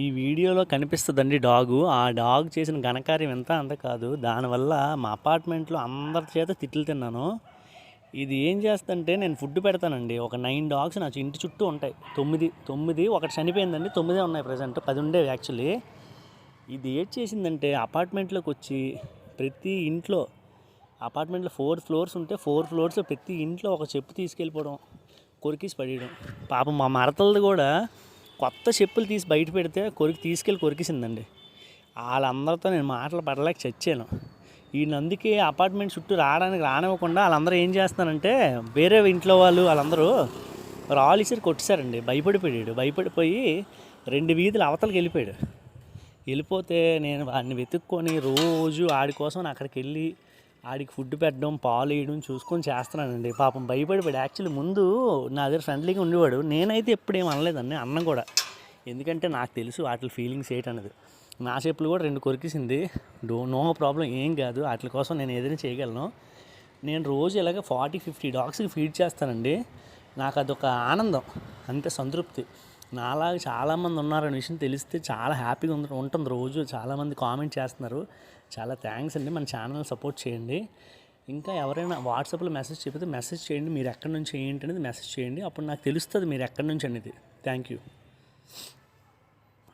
ఈ వీడియోలో కనిపిస్తుందండి డాగు. ఆ డాగ్ చేసిన ఘనకార్యం ఎంత అంత కాదు. దానివల్ల మా అపార్ట్మెంట్లో అందరి చేత తిట్లు తిన్నాను. ఇది ఏం చేస్తుంటే నేను ఫుడ్ పెడతానండి. ఒక 9 డాగ్స్ నా ఇంటి చుట్టూ ఉంటాయి. 9 ఒకటి చనిపోయిందండి. 9 ఉన్నాయి ప్రజెంట్. 10 ఉండేవి యాక్చువల్లీ. ఇది ఏం చేసిందంటే అపార్ట్మెంట్లోకి వచ్చి ప్రతి ఇంట్లో, అపార్ట్మెంట్లో 4 ఫ్లోర్స్ ఉంటే 4 ఫ్లోర్స్లో ప్రతి ఇంట్లో ఒక చెప్పు తీసుకెళ్ళిపోవడం, కొరికేసి పడేయడం. పాపం మా మరతలది కూడా కొత్త చెప్పులు తీసి బయట పెడితే తీసుకెళ్ళి కొరికేసిందండి. వాళ్ళందరితో నేను మాటలు పడలేక చచ్చాను. ఈయన అందుకే అపార్ట్మెంట్ చుట్టూ రానివ్వకుండా వాళ్ళందరూ ఏం చేస్తున్నారంటే వేరే ఇంట్లో వాళ్ళందరూ రాళ్ళు ఇసిరి కొట్టేశారండి. భయపడిపోయి 2 వీధులు అవతలకి వెళ్ళిపోతే నేను వాడిని వెతుక్కొని రోజు ఆడి కోసం అక్కడికి వెళ్ళి ఆడికి ఫుడ్ పెట్టడం, పాలు వేయడం చూసుకొని చేస్తున్నానండి. పాపం భయపడిపోయాడు. యాక్చువల్లీ ముందు నా దగ్గర ఫ్రెండ్లీగా ఉండేవాడు. నేనైతే ఎప్పుడేం అనలేదండి, అన్న కూడా. ఎందుకంటే నాకు తెలుసు వాటి ఫీలింగ్స్ ఏంటన్నది. నా చెప్పులు కూడా 2 కొరికేసింది. నో ప్రాబ్లం, ఏం కాదు. వాటి కోసం నేను ఏదైనా చేయగలను. నేను రోజు ఇలాగ 40-50 డాగ్స్కి ఫీడ్ చేస్తానండి. నాకు అదొక ఆనందం, అంతే, సంతృప్తి. నాలాగా చాలామంది ఉన్నారనే విషయం తెలిస్తే చాలా హ్యాపీగా ఉంటుంది. రోజు చాలామంది కామెంట్ చేస్తున్నారు. చాలా థ్యాంక్స్ అండి. మన ఛానల్ సపోర్ట్ చేయండి. ఇంకా ఎవరైనా వాట్సాప్లో మెసేజ్ చెప్తే మెసేజ్ చేయండి. మీరు ఎక్కడి నుంచి ఏంటి అనేది మెసేజ్ చేయండి. అప్పుడు నాకు తెలుస్తుంది మీరు ఎక్కడి నుంచి అనేది. Thank you.